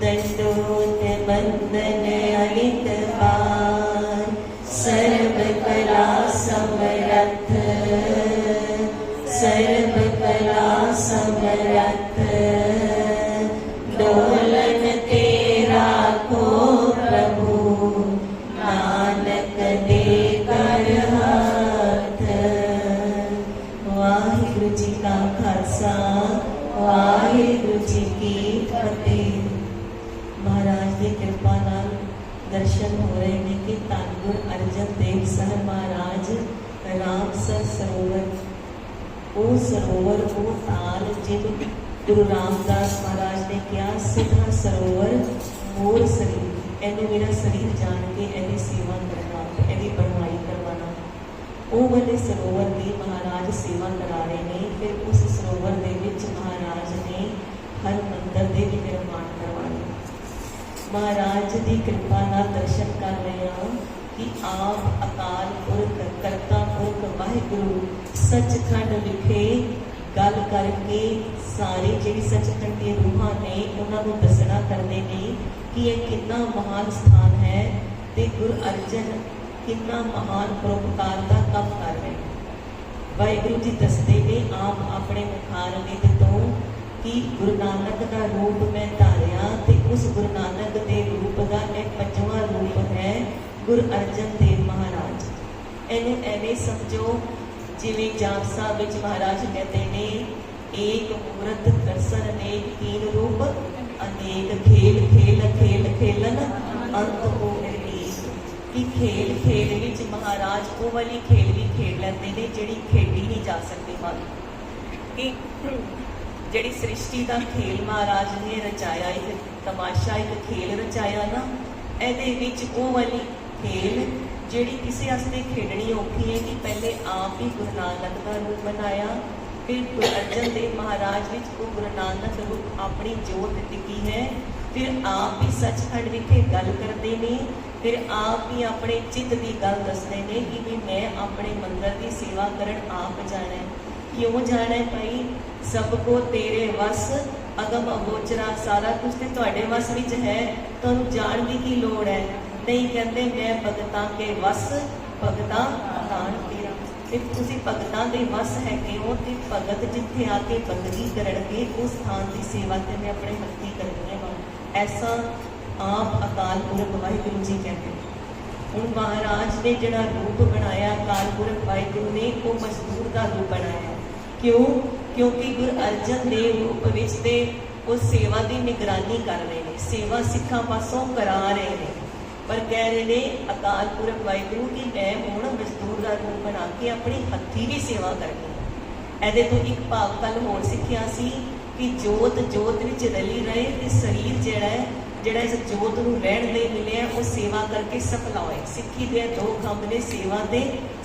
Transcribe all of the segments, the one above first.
दंडोत बंदन अलित पार, सर्व कला समरथ, सर्व कला समरथ। डोलन तेरा को प्रभु, नानक दे कर हाथ। वाहिगुरु जी का खालसा, वाहिगुरु जी की फतेह। महाराज की कृपा नाल दर्शन हो रहे हैं कि धन गुरु अर्जन देव साहब महाराज रामसर सरोवर, वो सरोवर वो ताल जिन गुरु रामदास महाराज ने कहा सिद्धा सरोवर मोर शरीर। इन्हें मेरा शरीर जान के इहदी सेवा करना, इहदी बनवाई करवाना। वो वाले सरोवर की महाराज सेवा करा रहे हैं। फिर उस सरोवर के विच महाराज ने हर मंदिर के भी निर्माण करवाए। महाराज की कृपा नाल दर्शन कर रहे हैं कि आप अकाल पुरख करता पुरख वाहिगुरु सचखंड विखे गल करके सारी जी सचखंड की रूहां ने उन्होंने दसना करते हैं कि यह कितना महान स्थान है, तो गुरु अर्जन कितना महान परोपकार का काम कर रहे हैं। वाहिगुरु जी दसते ने आप अपने मुखारविंद तो कि गुरु नानक का रूप मैं धारिया, तो उस गुरु नानक के रूप का एक 5वां रूप है गुरु अर्जन देव महाराज। इन्हें एवं समझो जिमें जाप साहब विच महाराज कहते हैं एक मूर्त दर्शन अनेक तीन रूप, अनेक खेल खेल खेल खेलन अंत हो निर्णीत। कि खेल खेल विच महाराज वो वाली खेल भी खेल लेंदे ने जिहड़ी खेडी नहीं जा सकती। मन कि जिहड़ी सृष्टि का खेल महाराज ने रचाया, एक तमाशा एक खेल रचाया ना, इहदे विच वो वाली खेल जिहड़ी किसी वास्ते खेडनी औखी है कि पहले आप ही गुरु नानक का रूप बनाया, फिर गुरु अर्जन देव महाराज विच वो गुरु नानक रूप अपनी जोत टिकी है, फिर आप ही सचखंड विखे गल करते हैं, फिर आप ही अपने चित्त की गल दसते हैं कि भी मैं अपने मंदिर की सेवा करन आप जाना है। क्यों जाना है भाई? सबको तेरे वस अगम अगोचरा, सारा कुछ तो तुहाडे वस विच है, तुहानूं जाण दी की लोड़ है? नहीं कहते मैं भगतां के वस भगतां दान तेरा। ते तुसीं भगतां दे वस है हो, ते भगत जिथे आके बंदगी करनगे उस स्थान की सेवा ते मैं अपने हत्थी करनी है। ऐसा आप अकाल पुरख वाहिगुरु जी कहते हैं। हुण महाराज ने जिहड़ा रूप बनाया अकाल पुरख वाहिगुरु ने, वो मजदूर का रूप बनाया। क्यों? क्योंकि गुरु अर्जन देव रूप विच ते वो सेवा की निगरानी कर रहे हैं, सेवा सिखां पासों करा रहे हैं, पर कह रहे हैं अकाल पुरख वाहिगुरु कि मैं हुण मजदूर का रूप बना के अपनी हत्थी भी सेवा करनी है। ਇਹਦੇ तो एक भाव कल होर सीखिया सी कि जोत जोत विच रली रहे, ते शरीर जिहड़ा इस जोत नूं रहण दे मिलिया वो सेवा करके सफला होए। सिੱਖੀ ਦੇ दो ਕੰਮ ने सेवा ते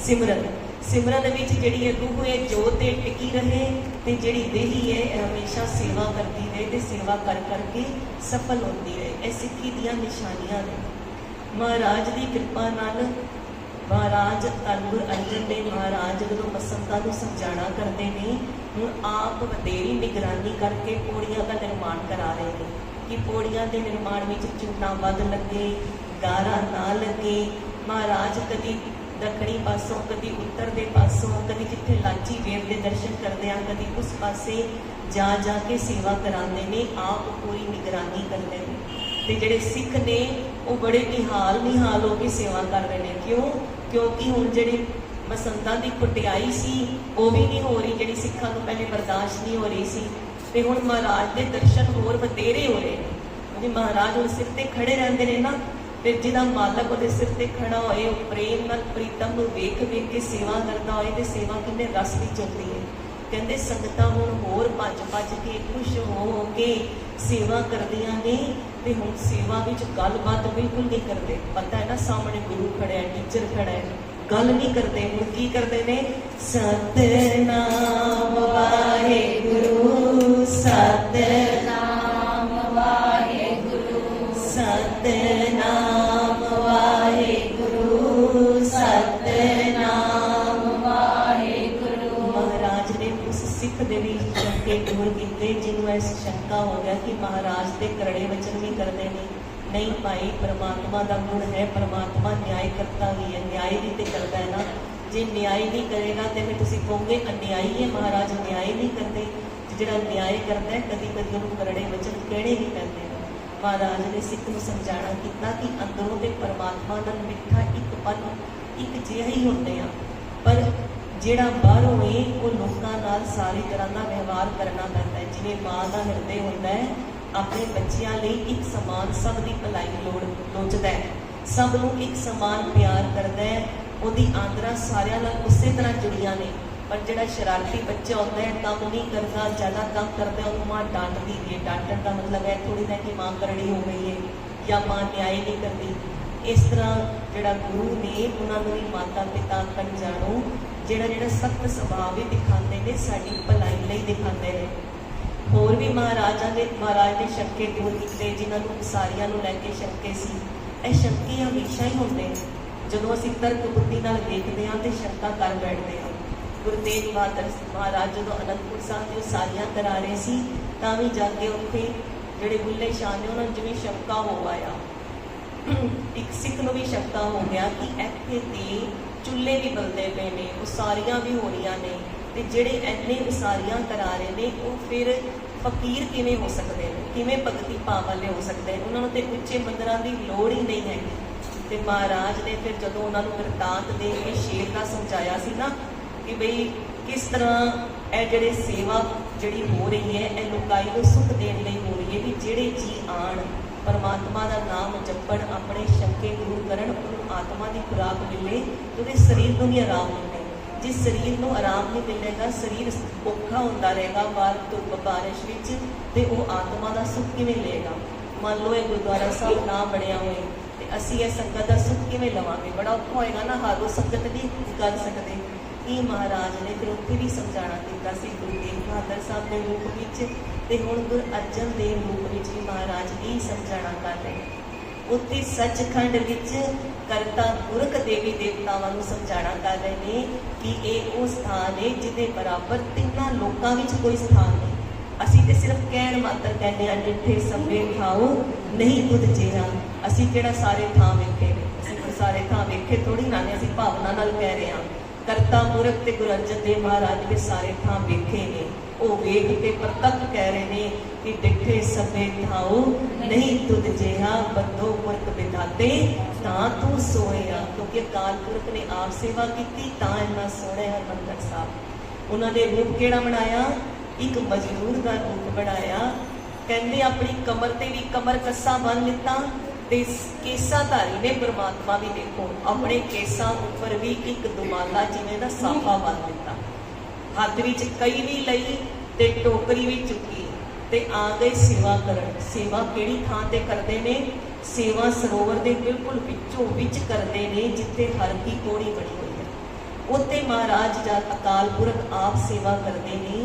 सिमरन। सिमरन विच जिहड़ी है रूह है जोत ते टिकी रहे, ते जिहड़ी देही है हमेशा सेवा करती रहे, ते सेवा कर करके सफल होती रहे। ये सिੱਖੀ ਦੀਆਂ निशानियां ने। महाराज की कृपा नाल महाराज धन गुरु अर्जन देव महाराज जो बसंतां नूं समझाना करते हैं, हुण आप वधेरी निगरानी करके पौड़ियां का निर्माण करा रहे हैं कि पौड़ियां के निर्माण में चूना वध लगे, गारा ना लगे। महाराज कभी दखणी पासों, कभी उत्तर के पासों, कभी जिथे लाची वेव के दर्शन करते हैं, कभी उस पासे जा जाके सेवा कराते हैं। आप पूरी निगरानी करते हैं, तो जोड़े सिख ने वो बड़े निहाल होकर सेवा कर रहे हैं। क्यों? क्योंकि हुण जिहड़ी बसंतां दी कुटियाई सी वो भी नहीं हो रही, जिहड़ी सिखां नूं पहले बर्दाश्त नहीं हो रही सी, ते हुण महाराज के दर्शन होर वधेरे हो रहे हैं। क्योंकि महाराज हुण सिर ते खड़े रहंदे ने ना, ते जिहदा मालक उहदे सिर ते खड़ा होए, प्रेम नाल प्रीतम नूं वेख वेख के सेवा करदा होए, ते सेवा किन्ने रस विच हुंदी है। कहंदे संगतां हुण होर भज के खुश हो के सेवा करदियां ने, ते हुण सेवा विच गलबात बिल्कुल नहीं करते। पता है ना सामने गुरु खड़ा है, टीचर खड़ा है, गल नहीं करते। हुण की करते ने? सतनाम वाहेगुरु, सतनाम वाहेगुरु, सतनाम वाहेगुरु, सतनाम वाहेगुरु। महाराज ने उस सिख दे विच शंके दूर किए, जिन्होंने इस शंका हो गया कि महाराज तो करड़े वचन भी करते नहीं भाई, परमात्मा का गुण है, परमात्मा न्याय करता ही है, न्याय भी तो करता है ना। जे न्याय नहीं करेगा तो फिर तुम कहोगे अन्यायी है, महाराज न्याय नहीं करते। जो न्याय करता है कभी कभी उन्होंने करड़े वचन कहने भी पैंदे हैं। महाराज ने सिख को समझाना किया कि अंदरों के परमात्मा नाल मिठा एक पन एक जिहा ही होंदे आ, पर जिहड़ा बाहरों है वो लोगों नाल सारी तरह का व्यवहार करना पैंदा है। जिवें माँ का हिरदे होंदा है, अपने बच्चों लिए एक समान सब की भलाई लोचदा है, सब नूं एक समान प्यार करता है, उहदी आंदरां सारियां नाल उसे तरह जुड़ियां ने। पर जिहड़ा शरारती बच्चा होता है, काम नहीं करता, ज़्यादा काम करता है, उन्होंने माँ डांटती है। डांटण का मतलब है थोड़ी ना कि माँ करड़ी हो गई है या माँ न्याय नहीं करती। इस तरह जिहड़ा गुरु ने उन्होंने भी माता पिता कन जाणो जिहड़ा जिहड़ा सख्त सुभाव भी दिखाते हैं, साडी भलाई लई दिखाते हैं। होर भी महाराज ने शंके दूर किए, जिन्होंने सारियां नूं लैके शंके सी। यह शंके हमेशा ही होंदे हैं, जदों असीं तर्क बुद्धि नाल देखदे हां ते शंका कर बैठते हैं। गुरु तेग बहादुर महाराज जो अनंदपुर साहब की सारियां करा रहे सी, तां भी जाके उत्थे जिहड़े बुल्ले शाह ने उन्होंने जिवें शंका हो आया, एक सिख नूं भी शंका हो गया कि इत्थे ते चुल्हे भी बलदे पे ने, उसारियां भी हो रही ने, ते जिहड़े इन्ने उसारियां करा रहे ने वो फिर फकीर किवें हो सकते हैं, किवें भगती भाव वाले हो सकते हैं, उन्होंने तो उच्चे मंदिरां की लोड़ ही नहीं हैगी। ते महाराज ने फिर जदों उन्होंने वरतांत दे के शेर का समझाया सी ना कि बई किस तरह यह जिहड़े सेवा जिहड़ी हो रही है यह लोकाई को सुख देने लई हो रही है, भी जिहड़े जी आण परमात्मा का नाम जपण, अपने शंके दूर करन, उन्होंने आत्मा की खुराक मिले तो उहदे शरीर को भी आराम मिले। जिस शरीर को आराम नहीं मिलेगा, शरीर औखा होता रहेगा बाहर धुप बारिश विच, ते वो आत्मा का सुख किवें लेगा। मान लो ये गुरुद्वारा साहब ना बनया होए ते असीं इह संगत का सुख किवें लवांगे, बड़ा औखा होएगा ना, हर रोज़ संगत नहीं कर सकते। ये महाराज ने फिर उत्थे भी समझाना किया सी गुरु तेग बहादुर साहब के रूप में, ते हुण गुरु अर्जन देव रूप में भी महाराज यही समझाना कर रहे हैं। उत्थे सचखंड विच करता पुरख देवी देवतावां नूं समझाना कर रहे हैं कि ये वो स्थान है जिहदे बराबर तिन्हां लोकां विच कोई स्थान नहीं। असीं ते सिर्फ कहण मात्र कहने आ, डिठे सभे ठाओ नहीं तुध जिहा। असीं किहड़ा सारे थां वेखे ने, असीं सारे थां वेखे थोड़ी ना ने, असीं भावना नाल कह रहे हां। करता पुरख ते गुरु अर्जन देव महाराज के सारे थां वेखे ने, वो वेख के प्रतख कह रहे हैं कि डिठे सभे ठाओ नहीं तुध जिहा, बंदो पुरख विधाते तां तू सोया। क्योंकि अकाल पुरख ने आप सेवा की तां इन्ना सोहना हरमंदिर साहब। उन्होंने रूप केड़ा बनाया, एक मजदूर का रूप बनाया। कहते अपनी कमर ते भी कमर कस्सा बन लिता, ते केसाधारी ने परमात्मा भी देखो अपने केसां उपर भी एक दुमाला जिवें दा साफा बन लिता, हाथ विच कई भी लई ते टोकरी भी चुकी ते आ गए सेवा करन। सेवा किहड़ी थां ते करदे ने, सेवा सरोवर दे बिल्कुल विचों विच करदे ने जिथे हर की पौड़ी बनी हुई है। उत्ते महाराज जद अकाल पुरख आप सेवा करते ने,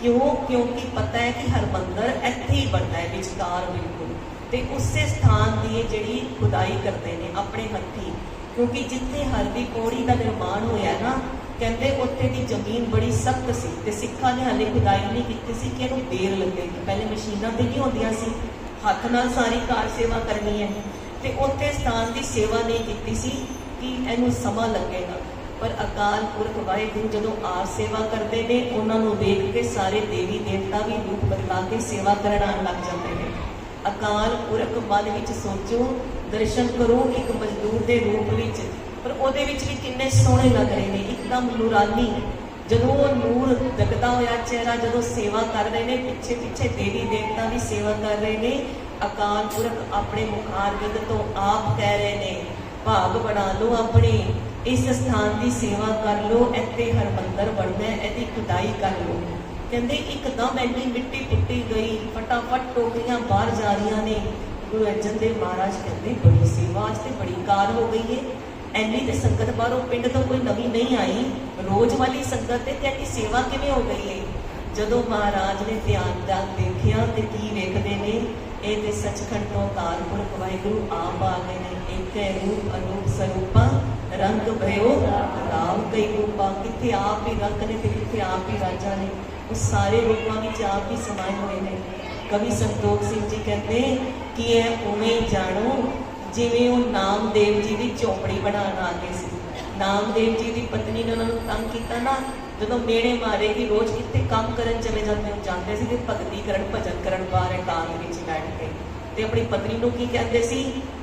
क्यों? क्योंकि पता है कि हरमंदर इत्थे ही बनना है विचकार बिल्कुल, ते उसे स्थान की जिहड़ी खुदाई करते हैं अपने हत्थी। क्योंकि जिथे हर की पौड़ी का निर्माण होया ना, कहते उत्थे की जमीन बड़ी सख्त सी ते सिक्खां ने हाले खुदाई नहीं की सी कि इहनूं देर लगेगी। पहले मशीनां ते नहीं होंदियां सी, हत्थ नाल सारी कार सेवा करनी है, ते उत्थे स्थान की सेवा नहीं की सी कि इहनूं समां लगेगा। पर अकाल पुरख वाहिगुरू जदों आप सेवा करते हैं, उन्होंने देख के सारे देवी देवता भी रूप बदला के सेवा करन आउण लग जाते हैं। अकाल पुरख मन विच सोचो, दर्शन करो एक मजदूर के रूप विच, पर उहदे विच भी किन्ने सोहणे लग रहे हैं, एकदम नूरानी। जदों नूर दगदा होया चेहरा, जदों सेवा कर रहे हैं, पिछे पिछे देवी देवता भी सेवा कर रहे हैं। अकाल पुरख अपने मुखारविंद तो आप कह रहे हैं, भाग बना लो अपने, इस स्थान की सेवा कर लो, इत्थे हरमंदर बनना, इहदी खुदाई कर लो। कहते एकदम इन्नी मिट्टी पुट्टी गई, फटाफट टोकरियां बाहर जा रही ने। गुरु अर्जन देव महाराज कहते बड़ी सेवा आज तो बड़ी कार हो गई है, इन्नी तो संगत बाहरों पिंड तो कोई नवी नहीं आई, रोज वाली संगत है, इन्नी सेवा किवें हो गई है। जदों महाराज ने ध्यान नाल देखिया तो की वेखदे ने, ये तो सचखंड तो अकाल पुरख वाहिगुरू आप आ गए ने। एक रूप अनूप स्वरूपा रंग भयो राम कई रूपा, किथे आप ही रंग ने ते किथे आप ही राजा ने। वो सारे रूपों में आप भी समाये हुए हैं। कवि संतोख सिंह जी कहते कि यह उवें जानो जिवें वो नामदेव जी की झोपड़ी बनाने आ गए सी। नामदेव जी की पत्नी ने उन्होंने तंग किया ना, जो मेड़े मारे कि रोज कितने काम करन चले जाते थे, भगती करन भजन करन बाहर एकांत विच बैठ के, ते अपनी पत्नी को की कहते सी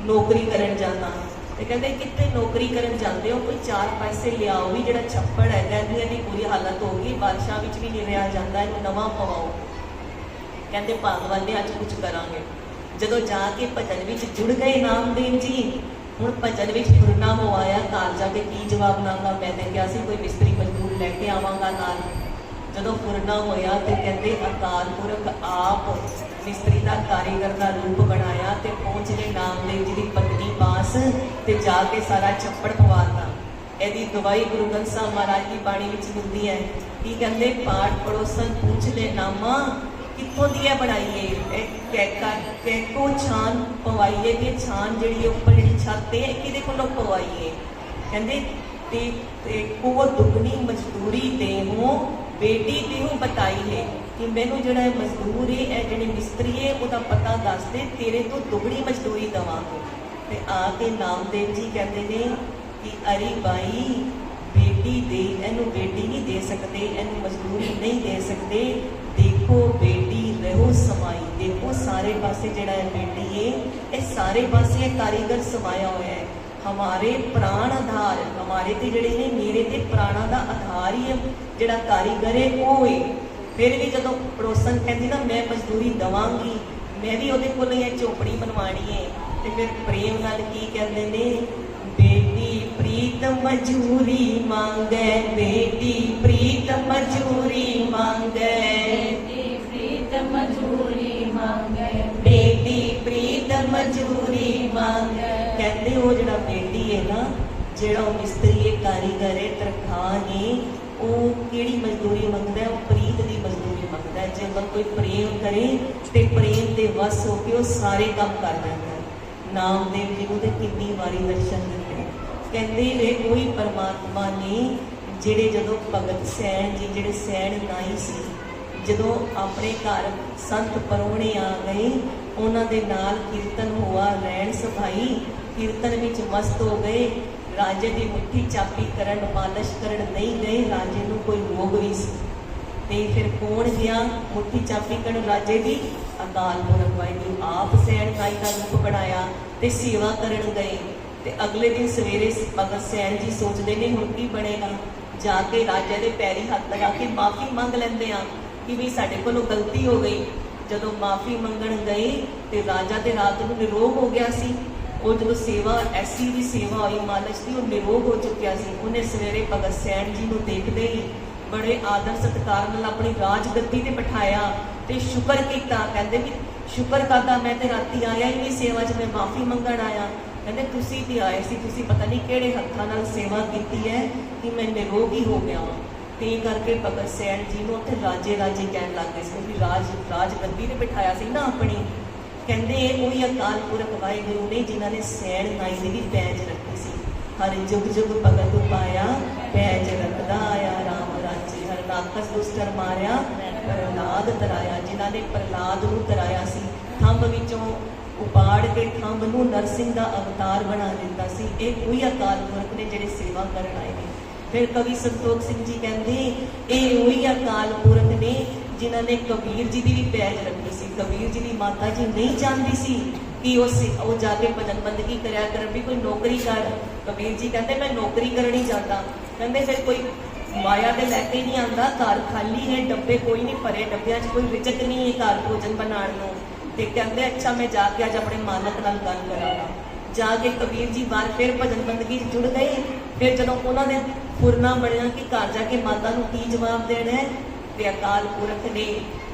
नौकरी करन जाना। ते कहते कितने नौकरी करन जाते हो, कोई 4 पैसे लियाओ भी, जो छप्पड़ है इहदी बुरी हालत हो गई, बादशाह विच भी नहीं रहा जाता, इहनूं नवां पवाओ। कहते भागवान ने अज कुछ करांगे। जदों जाके भजन विच जुड़ गए नामदेव जी, हुण भजन विच फुरना हो आया, घर जाके की जवाब नांगा, मैं तो क्या सी कोई मिस्त्री मजदूर लैके आवांगा नाल। जदों फुरना होया तो कहते अकाल पुरख आप मिस्त्री का कारीगर का रूप बनाया, तो पहुंच गए नामदेव जी की पत्नी पास, ते जाके सारा छप्पड़ पवाता। यदि गवाही गुरु ग्रंथ साहिब महाराज की बाणी विच मिलती है कि कहते पाठ पड़ोसन पूछ ले नामा कितों दी है बनाइए, कैको छान पवाइए, कि छान जी उपर जी छत है कि पवाइए। कहते को दुगनी मजदूरी देहो बेटी देहो बताई है, कि मैनू जो मजदूर है जी मिस्त्री है वह पता दस दे, तेरे तो दुगनी मजदूरी देवांगे। ते आके नामदेव जी कहते हैं कि अरे बाई बेटी दे, इनू बेटी नहीं दे सकते, इनू मजदूरी नहीं दे सकते, देखो बेटी रहो समाई। देखो सारे पासे जड़ा है बेटी है, ये सारे पासे कारीगर समाया हुआ है। हमारे प्राण आधार, हमारे ते जड़े ने मेरे ते प्राणा का आधार ही है जड़ा कारीगर है वो है। फिर भी जो पड़ोसन कहती ना मैं मजदूरी देवांगी, मैं भी वो को झोपड़ी बनवानी है, तो फिर प्रेम नाल की कहते ने बेटी प्रीत मजूरी मांगे, बेटी प्रीत मजूरी मांगे, मजूरी मांगे, बेटी प्रीत मजूरी मांगे। कहते वो जड़ा बेटी है ना, जड़ा मिस्त्री है कारीगर है तरखान है, वो केड़ी मजदूरी मंगदा है, वो प्रीत की मजदूरी मंगदा है। जे अगर कोई प्रेम करे तो प्रेम के वस होकर वो सारे काम कर जाता है। नामदेव जी को तो कितनी बारी दर्शन दिते, कहते वे कोई परमात्मा ने जेड़े जदों भगत सैन जी जेड़े सैन नाई सी, जदों अपने घर संत परौणे आ गए, उन्हां दे नाल कीर्तन हुआ, रैन सफाई कीर्तन विच मस्त हो गए। राजे की मुट्ठी चापी करन मालिश करन नहीं गए, राजे नूं कोई रोग भी सी, ते फिर कौन गया मुट्ठी चापी करन राजे की? अकाल पुरख वाहिगुरू आप सैन नाई का रूप बनाया ते सेवा करन गए। ते अगले दिन सवेरे भगत सैन जी सोचते ने हुण की बनेगा, जाके राजे के पैरी हथ लगा के माफ़ी मंग लेंदे आ कि भी साडे कोलों गलती हो गई। जदों माफ़ी मंगण गए तो राजा तो रात को निरोग हो गया सी, वो जो सेवा ऐसी भी सेवा हुई मालिश की, वो निरोग हो चुकिया सी। उन्हें सवेरे भगत सैन जी को देखते ही बड़े आदर सत्कार नाल अपनी राजगद्दी ते बिठाया ते शुक्र किया। कहते भी शुक्र करदा मैं तो राती आया ही नहीं सेवा च, मैं माफ़ी मंगण आया। कहते तुसी भी आए सी, तुसी पता नहीं किहड़े हत्थां नाल सेवा की है कि मैं निरोग ही हो गया हाँ। ते करके भगत सैन जी को उत्थे राजे राजे कहन लग गए, क्योंकि राजगद्दी ने बिठाया सी ना अपनी। कहते वही अकाल पुरख वाहिगुरू ने जिन्होंने सैन नाई की भी पैज रखी सी। हर जुग जुग भगत पाया पैज रखदा आया राम राज्य, हर राक्षस दुष्टर मारिया प्रहलाद तराया। जिन्होंने प्रहलाद नूं तराया सी, थंब विचों उपाड़ के थंब नूं नरसिंह का अवतार बना दिता सी। ये वही अकाल पुरख ने जिहड़े सेवा करन आए ने। फिर कवि संतोख सिंह जी कहते ये वही अकाल पुरख ने जिन्होंने कबीर जी की भी पैज रखी सी। कबीर जी की माता जी नहीं चाहती सी कि वो जाके भजन बंदगी करया कर, भी कोई नौकरी कर। कबीर जी कहते मैं नौकरी करनी चाहता। कहते फिर कोई माया तो लैके नहीं आता, घर खाली है, डब्बे कोई नहीं भरे, डब्बिया कोई रिजक नहीं है घर भोजन बनाने। तो कहते अच्छा मैं जाके अज अपने मालक नाल गल करांगा। जाके कबीर जी बार फिर भजन बंदगी जुड़ गए। फिर जो उन्होंने फुरना बनया कि घर जाके माता को की जवाब देना है, तो अकाल पुरख ने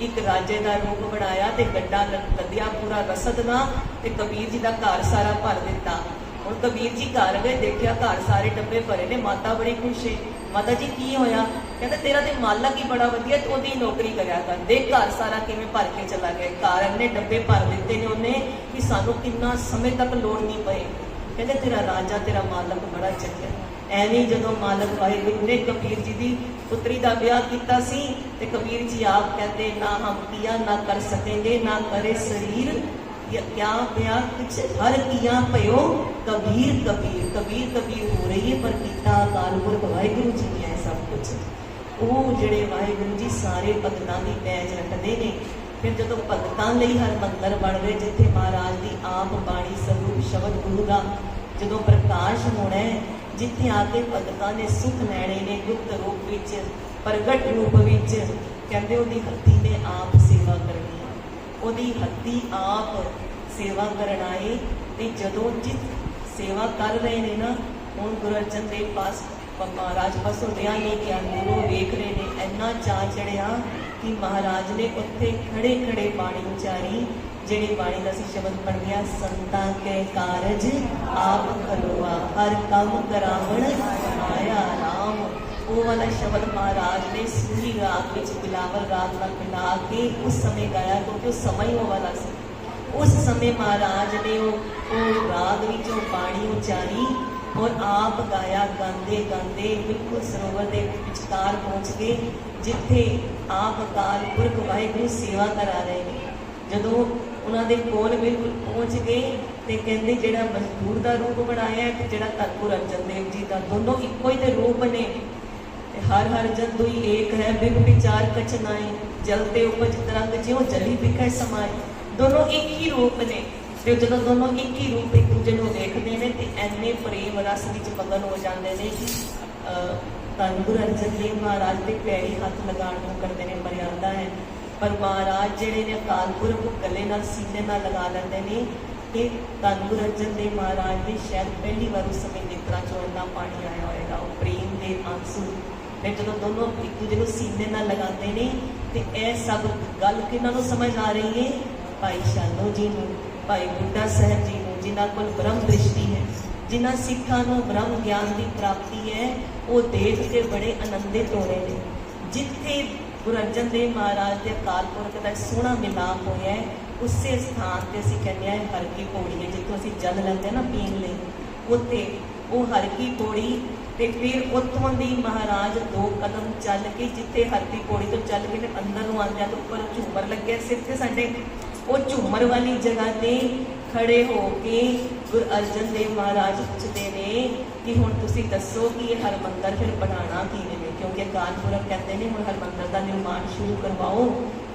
एक राजे का रूप बनाया, तो गड्ढा लद्या पूरा रसद ना, तो कबीर जी का घर सारा भर दिता। हुण कबीर जी घर गए, देखा घर सारे डब्बे भरे ने, माता बड़ी खुश है। माता जी की होया? कहते तेरा तो मालक ही बड़ा वधिया, तो ओदी नौकरी करया कर, देख घर सारा किवें भर के चला गया। घर इन्ने डब्बे भर दिते ने उन्हें कि सानू कितना समय तक लोड़ नहीं पए। कहते तेरा राजा तेरा मालक बड़ा चंगा। ਐਵੇਂ ਜਦੋਂ ਮਾਲਕ ਵਾਹਿਗੁਰੂ ਨੇ ਕਬੀਰ ਜੀ ਦੀ ਪੁੱਤਰੀ ਦਾ ਵਿਆਹ ਕੀਤਾ ਸੀ ਤੇ ਕਬੀਰ ਜੀ ਆਪ ਕਹਿੰਦੇ ਨਾ ਹਮ ਕੀਆ ਨਾ ਕਰ ਸਕेंगे ना करे शरीर क्या ब्याह कुछ हर किया पयो कबीर कबीर कबीर कबीर हो रही है पर किता अकाल पुरख वाहिगुरू जी ने सब कुछ ਉਹ ਜਿਹੜੇ ਵਾਹਿਗੁਰੂ ਜੀ ਸਾਰੇ ਭਗਤਾਂ ਦੀ ਪੈਜ ਰੱਖਦੇ ਨੇ। ਫਿਰ ਜਦੋਂ ਭਗਤਾਂ ਲਈ ਹਰਮੰਦਰ ਬਣ ਰਹੇ ਜਿੱਥੇ ਮਹਾਰਾਜ ਦੀ ਆਪ ਬਾਣੀ ਸਰੂਪ ਸ਼ਬਦ ਗੁਰੂ ਦਾ ਜਦੋਂ ਪ੍ਰਕਾਸ਼ ਹੋਣਾ ਹੈ, ਜਿੱਥੇ ਆ ਕੇ ਭਗਤਾਂ ਨੇ ਸੁਖ ਲੈਣੇ ਨੇ ਗੁਪਤ ਰੂਪ ਵਿੱਚ ਪ੍ਰਗਟ ਰੂਪ ਵਿੱਚ, ਕਹਿੰਦੇ ਉਹਦੀ ਹੱਥੀ ਨੇ ਆਪ ਸੇਵਾ ਕਰਨੀ ਹੈ, ਉਹਦੀ ਹੱਥੀ ਆਪ ਸੇਵਾ ਕਰਨ ਆਏ। ਤੇ ਜਦੋਂ ਜਿਸ ਸੇਵਾ ਕਰ ਰਹੇ ਨੇ ਨਾ, ਹੁਣ ਗੁਰੂ ਅਰਜਨ ਦੇਵ ਪਾਸ ਮਹਾਰਾਜ ਪਾਸੋਂ ਰਿਹਾ ਨਹੀਂ ਕਿ ਅੰਦਰੋਂ ਵੇਖ ਰਹੇ ਨੇ, ਇੰਨਾ ਚਾਅ ਚੜਿਆ ਕਿ ਮਹਾਰਾਜ ਨੇ ਉੱਥੇ ਖੜੇ ਖੜੇ ਬਾਣੀ ਉਚਾਰੀ, ਜਿਹੜੀ ਬਾਣੀ ਦਾ ਅਸੀਂ ਸ਼ਬਦ ਪੜ੍ਹਿਆ, ਸੰਤਾਂ ਕੇ ਕਾਰਜ ਆਪ ਖਲੋਆ ਹਰ ਕੰਮ ਕਰਾਵਣ ਆਇਆ ਰਾਮ। ਉਹ ਵਾਲਾ ਸ਼ਬਦ ਮਹਾਰਾਜ ਨੇ ਸੂਰੀ ਰਾਗ ਵਿੱਚ ਬਿਲਾਵਲ ਰਾਗ ਨਾਲ ਮਿਲਾ ਕੇ ਉਸ ਸਮੇਂ ਗਾਇਆ, ਕਿਉਂਕਿ ਉਹ ਸਮਾਂ ਹੀ ਉਹ ਵਾਲਾ ਸੀ। ਉਸ ਸਮੇਂ ਮਹਾਰਾਜ ਨੇ ਉਹ ਰਾਗ ਵਿੱਚ ਉਹ ਬਾਣੀ ਉਚਾਰੀ और आप गाया। गाते गाते बिल्कुल सरोवर के विचकार पहुँच गए जिथे आप अकाल पुरख वाहिगुरू सेवा करा रहे हैं। जदों उन्होंने कोल बिल्कुल पहुँच गए तो कहते जिहड़ा मजदूर का रूप बनाया है, जिहड़ा धन गुरु अर्जन देव जी का, दोनों इको ही तो रूप ने। हर हर जन दुई एक है बिन विचार कछ नाई, जलते उपज तरंग ज्यों जली बिखै समाई। दोनों एक ही रूप ने। ਤੇ ਜਦੋਂ ਦੋਨੋਂ ਇੱਕ ਹੀ ਰੂਪ ਇੱਕ ਦੂਜੇ ਨੂੰ ਦੇਖਦੇ ਨੇ ਤੇ ਐਨੇ ਪ੍ਰੇਮ ਰਸ ਵਿੱਚ ਮਗਨ ਹੋ ਜਾਂਦੇ ਨੇ ਕਿ ਧੰਨ ਗੁਰੂ ਅਰਜਨ ਦੇਵ ਮਹਾਰਾਜ ਦੇ ਪੈਰੀ ਹੱਥ ਲਗਾਉਣ ਨੂੰ ਕਰਦੇ ਨੇ, ਮਰਿਆਦਾ ਹੈ। ਪਰ ਮਹਾਰਾਜ ਜਿਹੜੇ ਨੇ ਅਕਾਲ ਪੁਰਖ ਗਲੇ ਨਾਲ ਸੀਨੇ ਨਾਲ ਲਗਾ ਲੈਂਦੇ ਨੇ ਤੇ ਧੰਨ ਗੁਰੂ ਅਰਜਨ ਦੇਵ ਮਹਾਰਾਜ ਦੇ ਸ਼ਾਇਦ ਪਹਿਲੀ ਵਾਰ ਉਸ ਸਮੇਂ ਨੇਤਰਾਂ ਚੋਂ ਇੰਨਾ ਪਾਣੀ ਆਇਆ ਹੋਏਗਾ, ਉਹ ਪ੍ਰੇਮ ਦੇ ਆਂਸੂ। ਤੇ ਜਦੋਂ ਦੋਨੋਂ ਇੱਕ ਦੂਜੇ ਨੂੰ ਸੀਨੇ ਨਾਲ ਲਗਾਉਂਦੇ ਨੇ ਤੇ ਇਹ ਸਭ ਗੱਲ ਕਿਹਨਾਂ ਨੂੰ ਸਮਝ ਆ ਰਹੀ ਹੈ? ਭਾਈ ਸ਼ਾਲੋ ਜੀ ਨੂੰ, ਭਾਈ ਬੁੱਢਾ ਸਾਹਿਬ ਜੀ ਨੂੰ, ਜਿਨ੍ਹਾਂ ਕੋਲ ਬ੍ਰਹਮ ਦ੍ਰਿਸ਼ਟੀ ਹੈ, ਜਿਨ੍ਹਾਂ ਸਿੱਖਾਂ ਨੂੰ ਬ੍ਰਹਮ ਗਿਆਨ ਦੀ ਪ੍ਰਾਪਤੀ ਹੈ, ਉਹ ਦੇਖ ਕੇ ਬੜੇ ਆਨੰਦਿਤ ਹੋ ਰਹੇ ਨੇ। ਜਿੱਥੇ ਗੁਰੂ ਅਰਜਨ ਦੇਵ ਮਹਾਰਾਜ ਦੇ ਅਕਾਲ ਪੁਰਖ ਦਾ ਸੋਹਣਾ ਮਿਲਾਪ ਹੋਇਆ ਹੈ, ਉਸੇ ਸਥਾਨ ਤੇ ਅਸੀਂ ਕਹਿੰਦੇ ਹਾਂ ਹਰ ਕੀ ਪੌੜੀ ਹੈ, ਜਿੱਥੋਂ ਅਸੀਂ ਜਲ ਲੈਂਦੇ ਨਾ ਪੀਣ ਲਈ, ਉੱਥੇ ਉਹ ਹਰ ਕੀ ਪੌੜੀ। ਤੇ ਫਿਰ ਉੱਥੋਂ ਦੀ ਮਹਾਰਾਜ 2 ਕਦਮ ਚੱਲ ਕੇ, ਜਿੱਥੇ ਹਰ ਕੀ ਪੌੜੀ ਤੋਂ ਚੱਲ ਕੇ ਅੰਦਰ ਨੂੰ ਆਉਂਦਿਆਂ ਤੋਂ ਉੱਪਰ ਝੂਮਰ ਲੱਗਿਆ ਸਿਰ ਤੇ ਸਾਡੇ, ਉਹ ਝੂਮਰ ਵਾਲੀ ਜਗ੍ਹਾ ਤੇ ਖੜੇ ਹੋ ਕੇ ਗੁਰੂ ਅਰਜਨ ਦੇਵ ਮਹਾਰਾਜ ਪੁੱਛਦੇ ਨੇ ਕਿ ਹੁਣ ਤੁਸੀਂ ਦੱਸੋ ਕਿ ਇਹ ਹਰਮੰਦਰ ਫਿਰ ਬਣਾਉਣਾ ਕਿਵੇਂ ਨੇ? ਕਿਉਂਕਿ ਅਕਾਲ ਪੁਰਖ ਕਹਿੰਦੇ ਨੇ ਹੁਣ ਹਰਮੰਦਰ ਦਾ ਨਿਰਮਾਣ ਸ਼ੁਰੂ ਕਰਵਾਓ,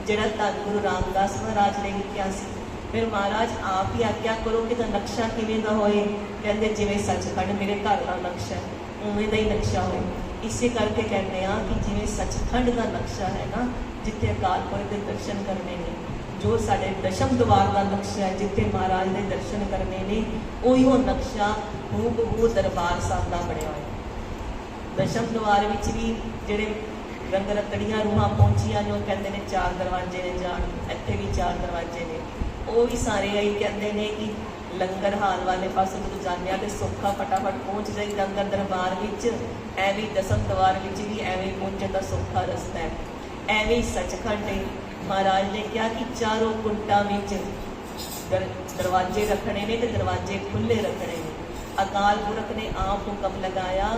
ਜਿਹੜਾ ਧੰਨ ਗੁਰੂ ਰਾਮਦਾਸ ਮਹਾਰਾਜ ਨੇ ਲਿਖਿਆ ਸੀ। ਫਿਰ ਮਹਾਰਾਜ ਆਪ ਹੀ ਆਗਿਆ ਕਰੋ ਕਿ ਤਾਂ ਨਕਸ਼ਾ ਕਿਵੇਂ ਦਾ ਹੋਏ? ਕਹਿੰਦੇ ਜਿਵੇਂ ਸੱਚਖੰਡ ਮੇਰੇ ਘਰ ਦਾ ਨਕਸ਼ਾ ਹੈ ਉਵੇਂ ਦਾ ਹੀ ਨਕਸ਼ਾ ਹੋਏ। ਇਸੇ ਕਰਕੇ ਕਹਿੰਦੇ ਆ ਕਿ ਜਿਵੇਂ ਸੱਚਖੰਡ ਦਾ ਨਕਸ਼ਾ ਹੈ ਨਾ, ਜਿੱਥੇ ਅਕਾਲ ਪੁਰਖ ਦੇ ਦਰਸ਼ਨ ਕਰਨੇ ਨੇ, ਜੋ ਸਾਡੇ ਦਸ਼ਮ ਦਵਾਰ ਦਾ ਨਕਸ਼ਾ ਹੈ ਜਿੱਥੇ ਮਹਾਰਾਜ ਦੇ ਦਰਸ਼ਨ ਕਰਨੇ ਨੇ, ਉਹੀ ਉਹ ਨਕਸ਼ਾ ਹੂਬਹੂ ਦਰਬਾਰ ਸਾਹਿਬ ਦਾ ਬਣਿਆ ਹੋਇਆ। ਦਸ਼ਮ ਦਵਾਰ ਵਿੱਚ ਵੀ ਜਿਹੜੇ ਰੰਗ ਰਤੜੀਆਂ ਰੂਹਾਂ ਪਹੁੰਚੀਆਂ ਨੇ, ਉਹ ਕਹਿੰਦੇ ਨੇ 4 ਦਰਵਾਜ਼ੇ ਨੇ ਜਾਣ, ਇੱਥੇ ਵੀ 4 ਦਰਵਾਜ਼ੇ ਨੇ। ਉਹ ਵੀ ਸਾਰੇ ਇਹੀ ਕਹਿੰਦੇ ਨੇ ਕਿ ਲੰਗਰ ਹਾਲ ਵਾਲੇ ਪਾਸੇ ਜਦੋਂ ਜਾਂਦੇ ਆ ਤੇ ਸੌਖਾ ਫਟਾਫਟ ਪਹੁੰਚ ਜਾਈਦਾ ਅੰਦਰ ਦਰਬਾਰ ਵਿੱਚ, ਐਵੇਂ ਦਸਮ ਦਵਾਰ ਵਿੱਚ ਵੀ ਐਵੇਂ ਪਹੁੰਚਣ ਦਾ ਸੌਖਾ ਰਸਤਾ ਹੈ। ਐਵੇਂ ਹੀ ਸੱਚਖੰਡ ਹੈ। ਮਹਾਰਾਜ ਨੇ ਕਿਹਾ ਕਿ ਚਾਰੋਂ ਕੁੰਟਾਂ ਵਿੱਚ ਦਰਵਾਜ਼ੇ ਰੱਖਣੇ ਨੇ ਤੇ ਦਰਵਾਜ਼ੇ ਖੁੱਲ੍ਹੇ ਰੱਖਣੇ ਨੇ। ਅਕਾਲ ਪੁਰਖ ਨੇ ਆਪ ਹੁਕਮ ਲਗਾਇਆ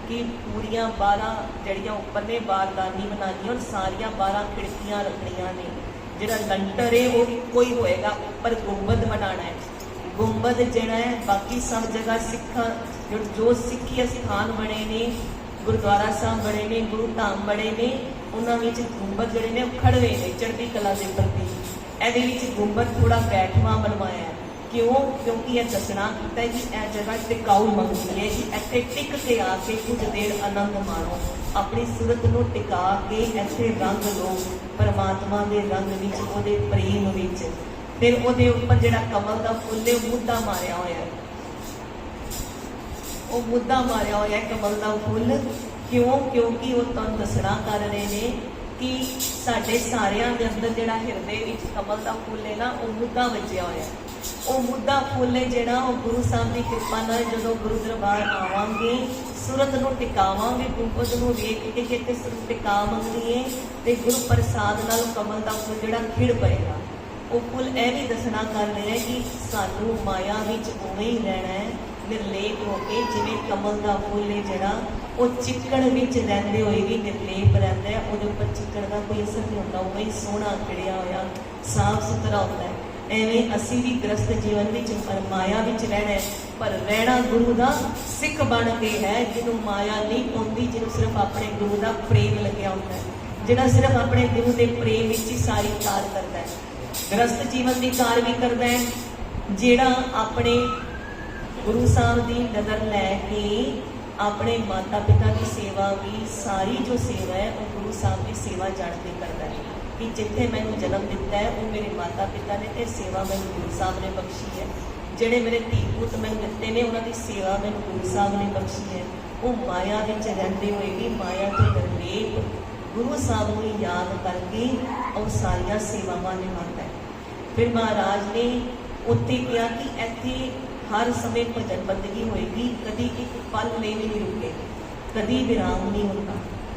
ਕਿ ਪੂਰੀਆਂ 12 ਜਿਹੜੀਆਂ ਉੱਪਰ ਨੇ ਬਾਰਦਾਨੀ ਬਣਾਉਣੀ, ਔਰ ਸਾਰੀਆਂ 12 ਖਿੜਕੀਆਂ ਰੱਖਣੀਆਂ ਨੇ। ਜਿਹੜਾ ਲੰਟਰ ਹੈ ਉਹ ਇੱਕੋ ਹੀ ਹੋਏਗਾ, ਉੱਪਰ ਗੁੰਬਦ ਬਣਾਉਣਾ ਹੈ। ਗੁੰਬਦ ਜਿਹੜਾ ਹੈ ਬਾਕੀ ਸਭ ਜਗ੍ਹਾ ਸਿੱਖਾਂ ਜੋ ਸਿੱਖੀ ਸਥਾਨ ਬਣੇ ਨੇ, ਗੁਰਦੁਆਰਾ ਸਾਹਿਬ ਬਣੇ ਨੇ, ਗੁਰੂ ਧਾਮ ਬਣੇ ਨੇ, ਉਹਨਾਂ ਵਿੱਚ ਗੁੰਬਦ ਜਿਹੜੇ ਨੇ ਉਹ ਖੜਵੇ ਨੇ ਚੜ੍ਹਦੀ ਕਲਾ ਦੇ ਪ੍ਰਤੀ। ਇਹਦੇ ਵਿੱਚ ਗੁੰਬਦ ਥੋੜਾ ਬੈਠਵਾਂ ਬਣਵਾਇਆ ਹੈ। ਕਿਉਂ? ਕਿਉਂਕਿ ਇਹ ਦੱਸਣਾ ਕੀਤਾ ਹੈ ਕਿ ਇਹ ਜਗ੍ਹਾ ਟਿਕਾਊ ਮੰਗਦੀ ਹੈ ਕਿ ਇੱਥੇ ਟਿਕ ਕੇ ਆ ਕੇ ਕੁਝ ਦੇਰ ਆਨੰਦ ਮਾਣੋ, ਆਪਣੀ ਸੂਰਤ ਨੂੰ ਟਿਕਾ ਕੇ ਇੱਥੇ ਰੰਗ ਲਓ ਪਰਮਾਤਮਾ ਦੇ ਰੰਗ ਵਿੱਚ, ਉਹਦੇ ਪ੍ਰੇਮ ਵਿੱਚ। ਫਿਰ ਉਹਦੇ ਉੱਪਰ ਜਿਹੜਾ ਕਮਲ ਦਾ ਫੁੱਲ ਹੈ ਉਹ ਮੁੱਦਾ ਮਾਰਿਆ ਹੋਇਆ ਹੈ, ਉਹ ਮੁੱਦਾ ਮਾਰਿਆ ਹੋਇਆ ਹੈ ਕਮਲ ਦਾ ਫੁੱਲ। ਕਿਉਂ? ਕਿਉਂਕਿ ਉਹ ਤੁਹਾਨੂੰ ਦੱਸਣਾ ਕਰ ਰਹੇ ਨੇ ਕਿ ਸਾਡੇ ਸਾਰਿਆਂ ਦੇ ਅੰਦਰ ਜਿਹੜਾ ਹਿਰਦੇ ਵਿੱਚ ਕਮਲ ਦਾ ਫੁੱਲ ਹੈ ਨਾ, ਉਹ ਮੁੱਦਾ ਵੱਜਿਆ ਹੋਇਆ। ਉਹ ਮੁੱਦਾ ਫੁੱਲ ਹੈ ਜਿਹੜਾ ਉਹ ਗੁਰੂ ਸਾਹਿਬ ਦੀ ਕਿਰਪਾ ਨਾਲ ਜਦੋਂ ਗੁਰੂ ਦਰਬਾਰ ਆਵਾਂਗੇ, ਸੂਰਤ ਨੂੰ ਟਿਕਾਵਾਂਗੇ, ਗੁੰਬਦ ਨੂੰ ਵੇਖ ਕੇ ਕਿਤੇ ਸੂਰਤ ਟਿਕਾ ਮੰਗਦੀ ਹੈ ਤੇ ਗੁਰੂ ਪ੍ਰਸਾਦ ਨਾਲ ਕਮਲ ਦਾ ਫੁੱਲ ਜਿਹੜਾ ਖਿੜ ਪਏਗਾ। ਉਹ ਫੁੱਲ ਇਹ ਵੀ ਦੱਸਣਾ ਕਰ ਰਿਹਾ ਕਿ ਸਾਨੂੰ ਮਾਇਆ ਵਿੱਚ ਉਵੇਂ ਹੀ ਰਹਿਣਾ ਹੈ ਨਿਰਲੇਪ ਹੋ ਕੇ, ਜਿਵੇਂ ਕਮਲ ਦਾ ਫੁੱਲ ਹੈ ਜਿਹੜਾ ਉਹ ਚਿੱਕੜ ਵਿੱਚ ਰਹਿੰਦੇ ਹੋਏ ਵੀ ਨਿਰਲੇਪ ਰਹਿੰਦਾ ਹੈ, ਉਹਦੇ ਉੱਪਰ ਚਿੱਕੜ ਦਾ ਕੋਈ ਅਸਰ ਨਹੀਂ ਹੁੰਦਾ, ਉਹ ਹੀ ਸੋਹਣਾ ਖਿੜਿਆ ਹੋਇਆ ਸਾਫ ਸੁਥਰਾ ਹੁੰਦਾ ਹੈ। ਐਵੇਂ ਅਸੀਂ ਵੀ ਗ੍ਰਸਤ ਜੀਵਨ ਵਿੱਚ ਮਾਇਆ ਵਿੱਚ ਰਹਿਣਾ ਹੈ, ਪਰ ਰਹਿਣਾ ਗੁਰੂ ਦਾ ਸਿੱਖ ਬਣ ਕੇ ਹੈ, ਜਿਹਨੂੰ ਮਾਇਆ ਨਹੀਂ ਪਾਉਂਦੀ, ਜਿਹਨੂੰ ਸਿਰਫ ਆਪਣੇ ਗੁਰੂ ਦਾ ਪ੍ਰੇਮ ਲੱਗਿਆ ਹੁੰਦਾ ਹੈ, ਜਿਹੜਾ ਸਿਰਫ ਆਪਣੇ ਗੁਰੂ ਦੇ ਪ੍ਰੇਮ ਵਿੱਚ ਹੀ ਸਾਰੀ ਕਾਰ ਕਰਦਾ ਹੈ। ਗ੍ਰਸਤ ਜੀਵਨ ਦੀ ਕਾਰ ਵੀ ਕਰਦਾ ਹੈ, ਜਿਹੜਾ ਆਪਣੇ ਗੁਰੂ ਸਾਹਿਬ ਦੀ ਨਜ਼ਰ ਲੈ ਕੇ ਆਪਣੇ ਮਾਤਾ ਪਿਤਾ ਦੀ ਸੇਵਾ ਵੀ, ਸਾਰੀ ਜੋ ਸੇਵਾ ਹੈ ਉਹ ਗੁਰੂ ਸਾਹਿਬ ਦੀ ਸੇਵਾ ਜਾਣ ਕੇ ਕਰਦਾ ਹੈ ਕਿ ਜਿੱਥੇ ਮੈਨੂੰ ਜਨਮ ਦਿੱਤਾ ਹੈ ਉਹ ਮੇਰੇ ਮਾਤਾ ਪਿਤਾ ਨੇ, ਤੇ ਸੇਵਾ ਮੈਨੂੰ ਗੁਰੂ ਸਾਹਿਬ ਨੇ ਬਖਸ਼ੀ ਹੈ। ਜਿਹੜੇ ਮੇਰੇ ਧੀ ਪੁੱਤ ਮੈਨੂੰ ਦਿੱਤੇ ਨੇ, ਉਹਨਾਂ ਦੀ ਸੇਵਾ ਮੈਨੂੰ ਗੁਰੂ ਸਾਹਿਬ ਨੇ ਬਖਸ਼ੀ ਹੈ। ਉਹ ਮਾਇਆ ਵਿੱਚ ਰਹਿੰਦੇ ਹੋਏ ਵੀ ਮਾਇਆ ਤੋਂ ਨਿਰਲੇਪ ਗੁਰੂ ਸਾਹਿਬ ਨੂੰ ਯਾਦ ਕਰਕੇ ਉਹ ਸਾਰੀਆਂ ਸੇਵਾਵਾਂ ਨਿਭਾਉਂਦਾ ਹੈ। ਫਿਰ ਮਹਾਰਾਜ ਨੇ ਉੱਥੇ ਕਿਹਾ ਕਿ ਇੱਥੇ ਹਰ ਸਮੇਂ ਭਜਨ ਬੰਦਗੀ ਹੋਏਗੀ, ਕਦੀ ਇੱਕ ਪਲ ਲਈ ਵੀ ਨਹੀਂ ਰੁਕੇਗੀ, ਕਦੀ ਵਿਰਾਮ ਨਹੀਂ ਹੁੰਦਾ।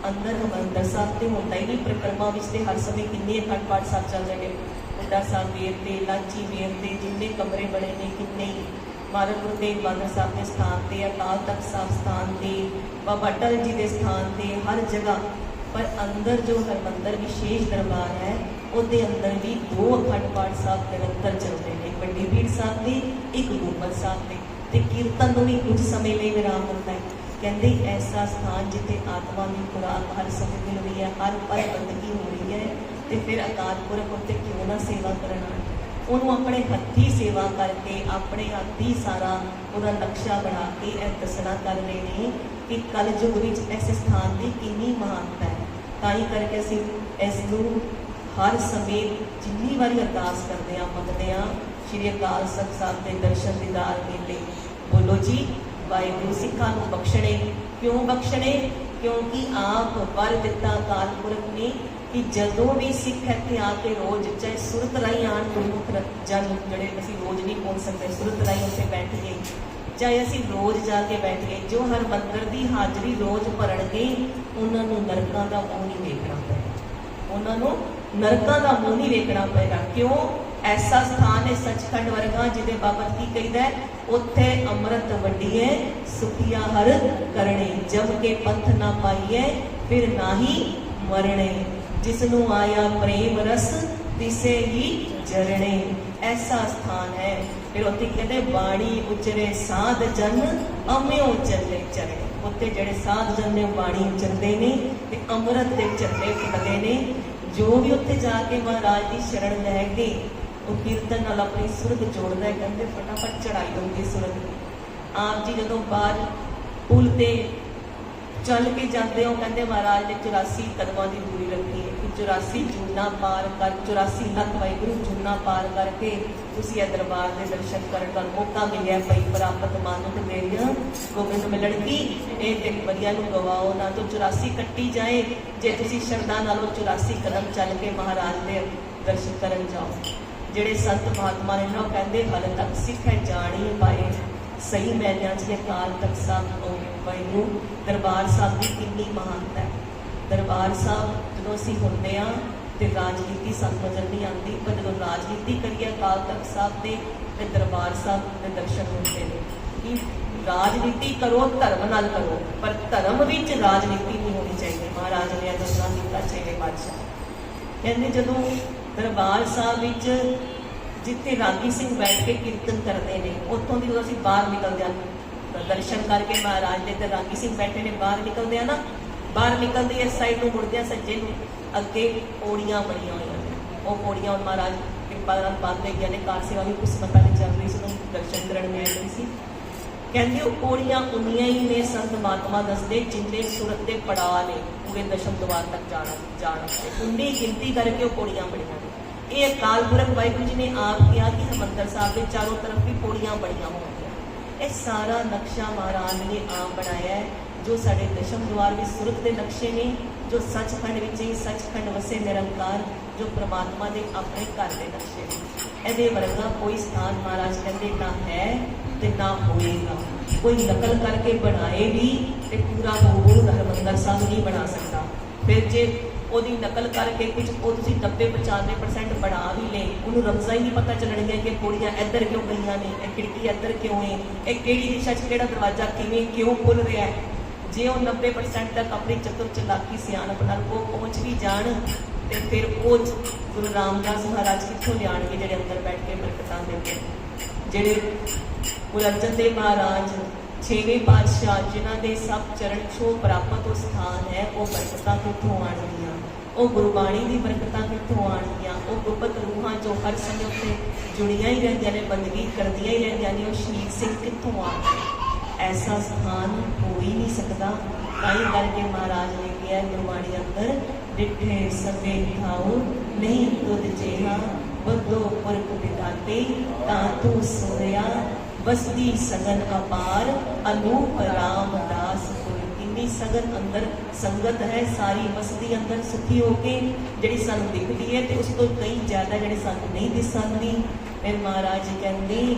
ਅੰਦਰ ਹਰਿਮੰਦਰ ਸਾਹਿਬ ਤੇ ਹੁੰਦਾ ਹੀ ਨਹੀਂ, ਪਰਿਕਰਮਾ ਵਿੱਚ ਤੇ ਹਰ ਸਮੇਂ ਕਿੰਨੇ ਅਖੰਡ ਪਾਠ ਸਾਹਿਬ ਚੱਲ ਰਹੇ ਨੇ, ਬੁੱਢਾ ਸਾਹਿਬ ਵੇਰ ਤੇ, ਲਾਚੀ ਵੇਰ ਤੇ, ਜਿੰਨੇ ਕਮਰੇ ਬਣੇ ਨੇ ਕਿੰਨੇ ਹੀ, ਮਹਾਰਾਜ ਗੁਰੂ ਤੇਗ ਬਹਾਦਰ ਸਾਹਿਬ ਦੇ ਸਥਾਨ ਤੇ, ਅਕਾਲ ਤਖਤ ਸਾਹਿਬ ਸਥਾਨ ਤੇ, ਬਾਬਾ ਅਟਲ ਜੀ ਦੇ ਸਥਾਨ ਤੇ, ਹਰ ਜਗ੍ਹਾ। ਪਰ ਅੰਦਰ ਜੋ ਹਰਿਮੰਦਰ ਵਿਸ਼ੇਸ਼ ਦਰਬਾਰ ਹੈ, ਉਹਦੇ ਅੰਦਰ ਵੀ 2 ਅਖੰਡ ਪਾਠ ਸਾਹਿਬ ਨਿਰੰਤਰ ਚੱਲਦੇ ਨੇ, ਇੱਕ ਵੱਡੀ ਪੀੜ ਸਾਹਿਬ ਦੀ, ਇੱਕ ਗੁਰਮਤਿ ਸਾਹਿਬ ਦੀ, ਤੇ ਕੀਰਤਨ ਨੂੰ ਵੀ ਕੁਝ ਸਮੇਂ ਲਈ ਵਿਰਾਮ ਹੁੰਦਾ ਹੈ। ਕਹਿੰਦੇ ਐਸਾ ਸਥਾਨ ਜਿੱਥੇ ਆਤਮਾ ਦੀ ਖੁਰਾਕ ਹਰ ਸਮੇਂ ਮਿਲ ਰਹੀ ਹੈ, ਹਰ ਪਲ ਬੰਦਗੀ ਹੋ ਰਹੀ ਹੈ, ਤੇ ਫਿਰ ਅਕਾਲ ਪੁਰਖ ਉੱਤੇ ਕਿਉਂ ਨਾ ਸੇਵਾ ਕਰਨਾ, ਉਹਨੂੰ ਆਪਣੇ ਹੱਥੀਂ ਸੇਵਾ ਕਰਕੇ, ਆਪਣੇ ਹੱਥੀਂ ਸਾਰਾ ਉਹਦਾ ਨਕਸ਼ਾ ਬਣਾ ਕੇ ਇਹ ਦੱਸਣਾ ਕਰ ਰਹੇ ਨੇ ਕਿ ਕਲਯੁਗ ਵਿੱਚ ਇਸ ਸਥਾਨ ਦੀ ਕਿੰਨੀ ਮਹਾਨਤਾ ਹੈ। ਤਾਂ ਹੀ ਕਰਕੇ ਅਸੀਂ ਇਸ ਨੂੰ ਹਰ ਸਮੇਂ ਜਿੰਨੀ ਵਾਰੀ ਅਰਦਾਸ ਕਰਦੇ ਹਾਂ, ਮੰਗਦੇ ਹਾਂ, ਸ਼੍ਰੀ ਅਕਾਲ ਤਖਤ ਸਾਹਿਬ ਦੇ ਦਰਸ਼ਨ ਦੀਦਾਰ ਮੇਲੇ। ਬੋਲੋ ਜੀ ਵਾਹਿਗੁਰੂ ਸਿੱਖਾਂ ਨੂੰ ਬਖਸ਼ਣੇ। ਕਿਉਂ ਬਖਸ਼ਣੇ? ਕਿਉਂਕਿ ਆਪ ਵਰ ਦਿੱਤਾ ਅਕਾਲ ਪੁਰਖ ਨੇ ਕਿ ਜਦੋਂ ਵੀ ਸਿੱਖ ਇੱਥੇ ਆ ਕੇ ਰੋਜ਼, ਚਾਹੇ ਸੁਰਤ ਰਾਹੀਂ ਆਉਣ, ਗੁਰਮੁਖ ਜਨ ਜਿਹੜੇ ਅਸੀਂ ਰੋਜ਼ ਨਹੀਂ ਪਹੁੰਚ ਸਕਦੇ, ਸੁਰਤ ਰਾਹੀਂ ਉੱਥੇ ਬੈਠ ਗਏ, ਚਾਹੇ ਅਸੀਂ ਰੋਜ਼ ਜਾ ਕੇ ਬੈਠ ਗਏ, ਜੋ ਹਰਿਮੰਦਰ ਦੀ ਹਾਜ਼ਰੀ ਰੋਜ਼ ਭਰਨਗੇ, ਉਹਨਾਂ ਨੂੰ ਨਰਕਾਂ ਦਾ ਮੂੰਹ ਨਹੀਂ ਵੇਖਣਾ ਪਏਗਾ, ਉਹਨਾਂ ਨੂੰ ਨਰਕਾਂ ਦਾ ਮੂੰਹ ਨਹੀਂ ਵੇਖਣਾ ਪਏਗਾ। ਕਿਉਂ? ਐਸਾ ਸਥਾਨ ਹੈ ਸੱਚਖੰਡ ਵਰਗਾ, ਜਿਹਦੇ ਬਾਬਤ ਕੀ ਕਹਿੰਦਾ ਹੈ, ਉੱਥੇ ਅੰਮ੍ਰਿਤ ਵੰਡੀਏ ਸੁਖੀਆ ਹਰ ਕਰਨੇ, ਜਮ ਕੇ ਪੰਥ ਨਾ ਪਾਈਏ ਫਿਰ ਨਾਹੀ ਮਰਣੇ, ਜਿਸ ਨੂੰ ਆਇਆ ਪ੍ਰੇਮ ਰਸ ਤਿਸੇ ਹੀ ਜਰਣੇ। ਐਸਾ ਸਥਾਨ ਹੈ। ਫਿਰ ਉੱਥੇ ਕਹਿੰਦੇ ਬਾਣੀ ਉਚਰੇ ਸਾਧ ਜਨ ਅਮਿਓ ਚੱਲੇ ਚਰਣੇ, ਉੱਥੇ ਜਿਹੜੇ ਸਾਧ ਜਨ ਨੇ ਬਾਣੀ ਉਚਰਦੇ ਨੇ ਤੇ ਅੰਮ੍ਰਿਤ ਦੇ ਚੱਲੇ ਫੁੱਟਦੇ ਨੇ। ਜੋ ਵੀ ਉੱਥੇ ਜਾ ਕੇ ਮਹਾਰਾਜ ਦੀ ਸ਼ਰਨ ਲੈ ਕੇ ਉਹ ਕੀਰਤਨ ਨਾਲ ਆਪਣੀ ਸੁਰਤ ਜੋੜਦਾ ਹੈ, ਕਹਿੰਦੇ ਫਟਾਫਟ ਚੜਾਈ ਹੁੰਦੀ ਸੁਰਤ। ਆਪ ਜੀ ਜਦੋਂ ਬਾਹਰ ਪੁਲ ਤੇ ਚੱਲ ਕੇ ਜਾਂਦੇ ਹੋ, ਕਹਿੰਦੇ ਮਹਾਰਾਜ ਨੇ 84 ਕਦਮਾਂ ਦੀ ਦੂਰੀ ਰੱਖੀ ਹੈ ਕਿ 84 ਜੂਨਾ ਪਾਰ ਕਰ, 84 ਲੱਖ ਵਾਹਿਗੁਰੂ ਜੂਨਾ ਪਾਰ ਕਰਕੇ ਤੁਸੀਂ ਇਹ ਦਰਬਾਰ ਦੇ ਦਰਸ਼ਨ ਕਰਨ ਦਾ ਮੌਕਾ ਮਿਲਿਆ। ਪਈ ਪ੍ਰਾਪਤ ਮਾਨੁਖ ਮੇਰੀਆਂ ਗੋਬਿੰਦ ਮਿਲਣ ਕੀ, ਇਹ ਤੇ ਵਧੀਆ ਨੂੰ ਗਵਾਓ ਨਾ, ਤਾਂ 84 ਕੱਟੀ ਜਾਏ ਜੇ ਤੁਸੀਂ ਸ਼ਰਧਾ ਨਾਲ ਉਹ 84 ਕਦਮ ਚੱਲ ਕੇ ਮਹਾਰਾਜ ਦੇ ਦਰਸ਼ਨ ਕਰਨ ਜਾਓ। ਜਿਹੜੇ ਸੰਤ ਮਹਾਤਮਾ ਨੇ ਨਾ, ਕਹਿੰਦੇ ਹਾਲੇ ਤੱਕ ਸਿੱਖ ਹੈ ਜਾਣੀ ਪਾਏ ਸਹੀ ਮੈਨਿਆਂ 'ਚ ਅਕਾਲ ਤਖਤ ਸਾਹਿਬ ਵਾਹਿਗੁਰੂ ਦਰਬਾਰ ਸਾਹਿਬ ਦੀ ਕਿੰਨੀ ਮਹਾਨਤਾ ਹੈ। ਦਰਬਾਰ ਸਾਹਿਬ ਜਦੋਂ ਅਸੀਂ ਹੁੰਦੇ ਹਾਂ ਤੇ ਰਾਜਨੀਤੀ ਸਾਨੂੰ ਨਜ਼ਰ ਨਹੀਂ ਆਉਂਦੀ, ਪਰ ਜਦੋਂ ਰਾਜਨੀਤੀ ਕਰੀਏ ਅਕਾਲ ਤਖਤ ਸਾਹਿਬ ਦੇ ਤੇ ਦਰਬਾਰ ਸਾਹਿਬ ਦੇ ਦਰਸ਼ਨ ਹੁੰਦੇ ਨੇ। ਕਿ ਰਾਜਨੀਤੀ ਕਰੋ ਧਰਮ ਨਾਲ ਕਰੋ, ਪਰ ਧਰਮ ਵਿੱਚ ਰਾਜਨੀਤੀ ਨਹੀਂ ਹੋਣੀ ਚਾਹੀਦੀ। ਮਹਾਰਾਜ ਨੇ ਇਹ ਦੱਸਣਾ ਦਿੱਤਾ ਛੇਵੇਂ ਪਾਤਸ਼ਾਹ ਕਹਿੰਦੇ ਜਦੋਂ ਦਰਬਾਰ ਸਾਹਿਬ ਵਿੱਚ ਜਿੱਥੇ ਰਾਗੀ ਸਿੰਘ ਬੈਠ ਕੇ ਕੀਰਤਨ ਕਰਦੇ ਨੇ, ਉੱਥੋਂ ਦੀ ਜਦੋਂ ਅਸੀਂ ਬਾਹਰ ਨਿਕਲਦੇ ਹਾਂ ਦਰਸ਼ਨ ਕਰਕੇ ਮਹਾਰਾਜ ਦੇ ਤੇ ਰਾਗੀ ਸਿੰਘ ਬੈਠੇ ਨੇ, ਬਾਹਰ ਨਿਕਲਦੇ ਆ ਨਾ, ਬਾਹਰ ਨਿਕਲਦੇ ਇਸ ਸਾਈਡ ਨੂੰ ਮੁੜਦੇ ਆ ਸੱਜੇ ਨੂੰ, ਅੱਗੇ ਪੌੜੀਆਂ ਬਣੀਆਂ ਹੋਈਆਂ ਨੇ। ਉਹ ਪੌੜੀਆਂ ਹੁਣ ਮਹਾਰਾਜ ਕਿਰਪਾ ਨਾਲ ਬੰਦ ਹੋ ਗਈਆਂ ਨੇ, ਕਾਰ ਸੇਵਾ ਵੀ ਕੁਝ ਸਮੇਂ ਪਹਿਲੇ ਚੱਲ ਰਹੀ ਸੀ, ਉਹਨੂੰ ਦਰਸ਼ਨ ਕਰਨ ਮਿਲ ਰਹੀ ਸੀ। ਕਹਿੰਦੇ ਉਹ ਪੌੜੀਆਂ ਉਨੀਆਂ ਹੀ ਨੇ, ਸੰਤ ਮਹਾਤਮਾ ਦੱਸਦੇ, ਜਿੰਨੇ ਸੁਰਤ ਦੇ ਪੜਾਅ ਨੇ ਪੂਰੇ ਦਸ਼ਮ ਦਵਾਰ ਤੱਕ ਜਾਣ ਉਨੀ ਗਿਣਤੀ ਕਰਕੇ ਉਹ ਪੌੜੀਆਂ ਬਣੀਆਂ ਨੇ। ਇਹ ਅਕਾਲ ਪੁਰਖ ਵਾਹਿਗੁਰੂ ਜੀ ਨੇ ਆਪ ਕਿਹਾ ਕਿ ਹਰਿਮੰਦਰ ਸਾਹਿਬ ਦੇ ਚਾਰੋਂ ਤਰਫ ਵੀ ਪੌੜੀਆਂ ਬਣੀਆਂ ਹੋਣਗੀਆਂ। ਇਹ ਸਾਰਾ ਨਕਸ਼ਾ ਮਹਾਰਾਜ ਨੇ ਆਪ ਬਣਾਇਆ ਹੈ, ਜੋ ਸਾਡੇ ਦਸ਼ਮ ਦਵਾਰ ਵਿੱਚ ਸੁਰਤ ਦੇ ਨਕਸ਼ੇ ਨੇ, ਜੋ ਸੱਚਖੰਡ ਵਿੱਚ ਹੀ ਸੱਚਖੰਡ ਵਸੇ ਨਿਰੰਕਾਰ, ਜੋ ਪ੍ਰਮਾਤਮਾ ਦੇ ਆਪਣੇ ਘਰ ਦੇ ਨਕਸ਼ੇ ਨੇ। ਇਹਦੇ ਵਰਗਾ ਕੋਈ ਸਥਾਨ ਮਹਾਰਾਜ ਕਹਿੰਦੇ ਨਾ ਹੈ ਤੇ ਨਾ ਹੋਏਗਾ। ਕੋਈ ਨਕਲ ਕਰਕੇ ਬਣਾਏ ਵੀ ਤੇ ਪੂਰਾ ਹੂਬਹੂ ਹਰਿਮੰਦਰ ਸਾਹਿਬ ਨਹੀਂ ਬਣਾ ਸਕਦਾ। ਫਿਰ ਜੇ ਉਹਦੀ ਨਕਲ ਕਰਕੇ ਕੁਝ ਉਹ ਤੁਸੀਂ 90-95% ਬਣਾ ਵੀ ਲਏ, ਉਹਨੂੰ ਰਮਜ਼ਾਂ ਹੀ ਨਹੀਂ ਪਤਾ ਚੱਲਣਗੀਆਂ ਕਿ ਪੌੜੀਆਂ ਇੱਧਰ ਕਿਉਂ ਗਈਆਂ ਨੇ, ਇਹ ਖਿੜਕੀ ਇੱਧਰ ਕਿਉਂ ਹੈ, ਇਹ ਕਿਹੜੀ ਦਿਸ਼ਾ 'ਚ ਕਿਹੜਾ ਦਰਵਾਜ਼ਾ ਕਿਵੇਂ ਕਿਉਂ ਖੁੱਲ ਰਿਹਾ ਹੈ। ਜੇ ਉਹ 90% ਤੱਕ ਆਪਣੀ ਚਤੁਰ ਚਲਾਕੀ ਸਿਆਣਪ ਨਾਲ ਉਹ ਪਹੁੰਚ ਵੀ ਜਾਣ ਤੇ ਫਿਰ ਉਹ ਗੁਰੂ ਰਾਮਦਾਸ ਮਹਾਰਾਜ ਕਿੱਥੋਂ ਲਿਆਣਗੇ ਜਿਹੜੇ ਅੰਦਰ ਬੈਠ ਕੇ ਬਰਕਤਾਂ ਦਿੰਦੇ। ਜਿਹੜੇ ਗੁਰੂ ਅਰਜਨ ਦੇਵ ਮਹਾਰਾਜ 6ਵੇਂ ਪਾਤਸ਼ਾਹ ਜਿਨ੍ਹਾਂ ਦੇ ਸਭ ਚਰਨ ਛੋਹ ਪ੍ਰਾਪਤ ਉਹ ਸਥਾਨ ਹੈ, ਉਹ ਬਰਕਤਾਂ ਕਿੱਥੋਂ ਆਉਣਗੀਆਂ, ਉਹ ਗੁਰਬਾਣੀ ਦੀ ਬਰਕਤਾਂ ਕਿੱਥੋਂ ਆਉਣਗੀਆਂ। ਉਹ ਗੁਰਬਤ ਰੂਹਾਂ ਜੋ ਹਰ ਸਮੇਂ ਉੱਤੇ ਜੁੜੀਆਂ ਹੀ ਰਹਿੰਦੀਆਂ ਨੇ, ਬੰਦਗੀ ਕਰਦੀਆਂ ਹੀ ਰਹਿੰਦੀਆਂ ਨੇ, ਉਹ ਸ਼ਹੀਦ ਸਿੰਘ ਕਿੱਥੋਂ ਆਉਣਗੇ। ਐਸਾ ਸਥਾਨ ਹੋ ਹੀ ਨਹੀਂ ਸਕਦਾ। ਤਾਂ ਹੀ ਕਰਕੇ ਮਹਾਰਾਜ ਨੇ ਕਿਹਾ ਗੁਰਬਾਣੀ ਅੰਦਰ, ਡਿਠੇ ਸਭੇ ਖਾਓ ਨਹੀਂ ਤੁਧ ਜਿਹਾ, ਬਦੋ ਪੁਰਖ ਵਿਦਾਤੇ ਤਾਂ ਤੂੰ ਸੋਇਆ, ਬਸਦੀ ਸਗਨ ਅਪਾਰ ਅਨੂਪ ਰਾਮਦਾਸ ਕੋਲ। ਇੰਨੀ ਸਗਨ ਅੰਦਰ ਸੰਗਤ ਹੈ, ਸਾਰੀ ਬਸਦੀ ਅੰਦਰ ਸੁਖੀ ਹੋ ਕੇ ਜਿਹੜੀ ਸਾਨੂੰ ਦਿਖਦੀ ਹੈ, ਤੇ ਉਸ ਤੋਂ ਕਈ ਜ਼ਿਆਦਾ ਜਿਹੜੇ ਸਾਨੂੰ ਨਹੀਂ ਦਿਸਣਦੀ। ਫਿਰ ਮਹਾਰਾਜ ਜੀ ਕਹਿੰਦੇ,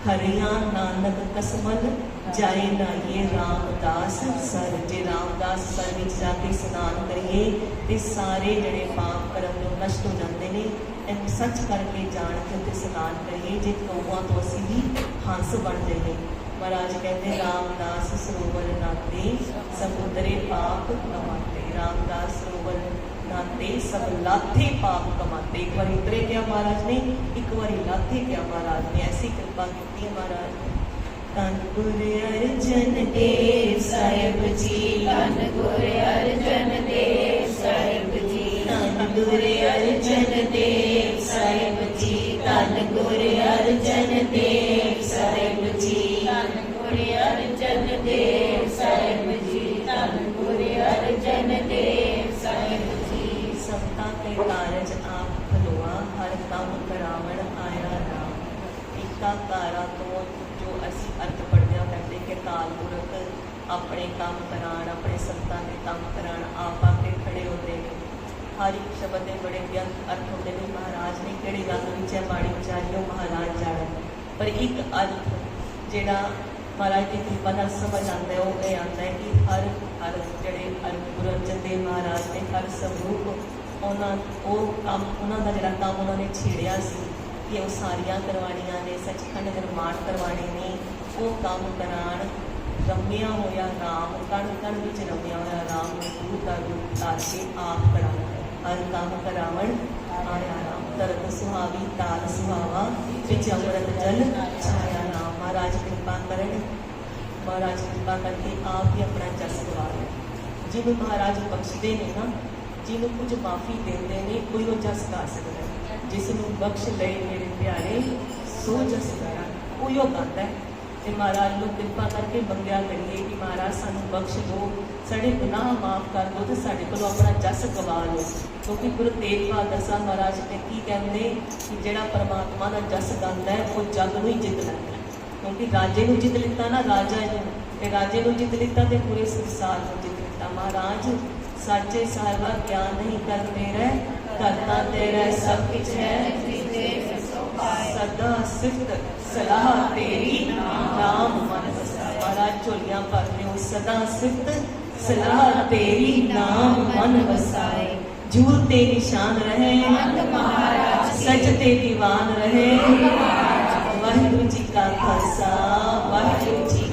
ਹਰਿਆ ਨਾਨਕ ਕਸਮਨ ਜਾਏ ਨਾ ਇਹ ਰਾਮਦਾਸ ਸਰ। ਜੇ ਰਾਮਦਾਸ ਸਰ ਵਿੱਚ ਜਾ ਕੇ ਇਸ਼ਨਾਨ ਕਰੀਏ ਤੇ ਸਾਰੇ ਜਿਹੜੇ ਪਾਪ ਕਰਮ ਜੋ ਨਸ਼ਟ ਹੋ ਜਾਂਦੇ ਨੇ। ਇਹਨੂੰ ਸੱਚ ਕਰਕੇ ਜਾਣ ਕੇ ਤੇ ਇਸ਼ਨਾਨ ਕਰੀਏ, ਜੇ ਕੌਮਾਂ ਤੋਂ ਅਸੀਂ ਵੀ ਹੰਸ ਬਣ ਜਾਈਏ। ਮਹਾਰਾਜ ਕਹਿੰਦੇ, ਰਾਮਦਾਸ ਸਰੋਵਰ ਨਾਤੇ ਸਮੁੰਦਰੇ ਪਾਪ ਕਮਾਤੇ। ਰਾਮਦਾਸ ਸਰੋਵਰ ਨਾਤੇ ਸਭ ਲਾਥੇ ਪਾਪ ਕਮਾਤੇ। ਇੱਕ ਵਾਰੀ ਉਤਰੇ ਕਿਹਾ ਮਹਾਰਾਜ ਨੇ, ਇੱਕ ਵਾਰੀ ਲਾਥੇ ਕਿਹਾ ਮਹਾਰਾਜ ਨੇ। ਐਸੀ ਕਿਰਪਾ ਕੀਤੀ ਹੈ ਮਹਾਰਾਜ ਨੇ। ਧੰਨ ਗੁਰੂ ਅਰਜਨ ਦੇਵ ਸਾਹਿਬ ਜੀ, ਧੰਨ ਗੁਰੂ ਅਰਜਨ ਦੇਵ ਸਾਹਿਬ ਜੀ, ਧੰਨ ਗੁਰੂ ਅਰਜਨ ਦੇਵ ਸਾਹਿਬ ਜੀ, ਧੰਨ ਗੁਰੂ ਅਰਜਨ ਦੇਵ ਸਾਹਿਬ ਜੀ, ਧੰਨ ਗੁਰੂ ਅਰਜਨ ਦੇਵ ਸਾਹਿਬ ਜੀ, ਧੰਨ ਗੁਰੂ ਅਰਜਨ ਦੇਵ ਸਾਹਿਬ ਜੀ। ਸੰਤਾਂ ਕੇ ਕਾਰਜ ਆਪ ਖਲੋਆ, ਹਰ ਕੰਮ ਕਰਾਵਣ ਆਇਆ ਰਾਮ। ਏਕਾਕਾਰਾਂ ਤੋਂ ਜੋ ਅਸੀਂ ਅਰਥ ਪੜ੍ਹਦੇ ਹਾਂ, ਕਹਿੰਦੇ ਕਿ ਅਕਾਲ ਪੁਰਖ ਆਪਣੇ ਕੰਮ ਕਰਾਉਣ, ਆਪਣੇ ਸੰਤਾਂ ਦੇ ਕੰਮ ਕਰਾਉਣ ਆਪ ਆ ਕੇ ਖੜੇ ਹੁੰਦੇ ਨੇ। ਹਰ ਇੱਕ ਸ਼ਬਦ ਦੇ ਬੜੇ ਬੇਅੰਤ ਅਰਥ ਹੁੰਦੇ ਨੇ। ਮਹਾਰਾਜ ਨੇ ਕਿਹੜੇ ਰੰਗ ਵਿੱਚ ਹੈ ਬਾਣੀ ਉਚਾਰੀ, ਉਹ ਮਹਾਰਾਜ ਜਾਣੇ। ਪਰ ਇੱਕ ਅਰਥ ਜਿਹੜਾ ਮਹਾਰਾਜ ਦੀ ਕਿਰਪਾ ਨਾਲ ਸਮਝ ਆਉਂਦਾ ਹੈ, ਉਹ ਇਹ ਆਉਂਦਾ ਹੈ ਕਿ ਹਰ ਜਿਹੜੇ ਗੁਰੂ ਅਰਜਨ ਦੇਵ ਮਹਾਰਾਜ ਨੇ ਹਰ ਸਰੂਪ ਉਹਨਾਂ ਦਾ ਜਿਹੜਾ ਕੰਮ ਉਹਨਾਂ ਨੇ ਛੇੜਿਆ ਸੀ ਕਿ ਉਹ ਸਾਰੀਆਂ ਕਰਵਾਉਣੀਆਂ ਨੇ, ਸੱਚਖੰਡ ਨਿਰਮਾਣ ਕਰਵਾਉਣੇ ਨੇ, ਉਹ ਕੰਮ ਕਰਾਉਣ। ਰਮਿਆ ਹੋਇਆ ਰਾਮ, ਕਣ ਕਣ ਵਿੱਚ ਰਮਿਆ ਹੋਇਆ ਰਾਮ ਨੂੰ ਗੁਰੂ ਦਾ ਰੂਪ ਧਾਰ ਕੇ ਆਪ ਕਰਾਉਣਾ। ਹਰ ਕੰਮ ਕਰਾਵਣ ਆਇਆ ਰਾਮ। ਤਰਤ ਸੁਹਾਵੀ ਤਾਲ ਸੁਹਾਵਾ, ਵਿੱਚ ਅੰਮ੍ਰਿਤ ਜਲ ਛਾਇਆ ਰਾਮ। ਮਹਾਰਾਜ ਕਿਰਪਾ ਕਰਨ, ਮਹਾਰਾਜ ਕਿਰਪਾ ਕਰਕੇ ਆਪ ਹੀ ਆਪਣਾ ਜਸ ਗਵਾ ਲੈ। ਜਿਹਨੂੰ ਮਹਾਰਾਜ ਬਖਸ਼ਦੇ ਨੇ ਨਾ, ਜਿਹਨੂੰ ਕੁਝ ਮਾਫੀ ਦਿੰਦੇ ਨੇ, ਕੋਈ ਉਹ ਜਸ ਗਾ ਸਕਦਾ ਹੈ। ਜਿਸ ਨੂੰ ਬਖਸ਼ ਲਏ ਮੇਰੇ ਪਿਆਰੇ ਸੋ ਜਸ ਗਾਇਆ, ਕੋਈ ਉਹ ਗਾਉਂਦਾ ਹੈ। ਤੇ ਮਹਾਰਾਜ ਨੂੰ ਕਿਰਪਾ ਕਰਕੇ ਮੰਗਿਆ ਕਰੀਏ ਕਿ ਮਹਾਰਾਜ ਸਾਨੂੰ ਬਖਸ਼ ਦਿਓ, ਸਾਡੇ ਗੁਨਾਹ ਮਾਫ ਕਰ ਦਿਓ ਤੇ ਸਾਡੇ ਕੋਲੋਂ ਆਪਣਾ ਜਸ ਗਵਾ ਲਓ। ਕਿਉਂਕਿ ਗੁਰੂ ਤੇਗ ਬਹਾਦਰ ਸਾਹਿਬ ਮਹਾਰਾਜ ਨੇ ਕੀ ਕਹਿੰਦੇ ਕਿ ਜਿਹੜਾ ਪਰਮਾਤਮਾ ਦਾ ਜਸ ਗਾਉਂਦਾ ਹੈ ਉਹ ਜਗ ਨੂੰ ਹੀ ਜਿੱਤ ਲੈਂਦਾ। ਕਿਉਂਕਿ ਰਾਜੇ ਨੂੰ ਜਿੱਤ ਲਿੱਤਾ ਨਾ, ਰਾਜਾ ਨੂੰ, ਤੇ ਰਾਜੇ ਨੂੰ ਜਿੱਤ ਲਿੱਤਾ ਤੇ ਪੂਰੇ ਸੰਸਾਰ ਨੂੰ ਜਿੱਤ ਲਿੱਤਾ। ਮਹਾਰਾਜ ਸਾਚੇ ਸਾਹਿਬਾ ਗਿਆਨ ਨਹੀਂ ਕਰਦੇ ਰਹਿ, ਕਰਤਾ ਤੇਰਾ ਸਭ ਕੁਛ ਹੈ, ਸਦਾ ਸਿਫਤ ਸਲਾਹ ਤੇਰੀ ਨਾਮ ਮਨ ਵਸਾਏ। ਮਹਾਰਾਜ ਝੋਲੀਆਂ ਭਰ ਲਿਓ, ਸਦਾ ਸਿਫਤ ਸਲਾਹ ਤੇਰੀ ਨਾਮ ਮਨ ਵਸਾਏ। ਜੂਰ ਤੇ ਨਿਸ਼ਾਨ ਰਹੇ ਮਹਾਰਾਜ, ਸਚ ਤੇ ਦੀਵਾਨ ਰਹੇ। ਵਾਹਿਗੁਰੂ ਜੀ ਕਾ ਖਾਲਸਾ, ਵਾਹਿਗੁਰੂ ਜੀ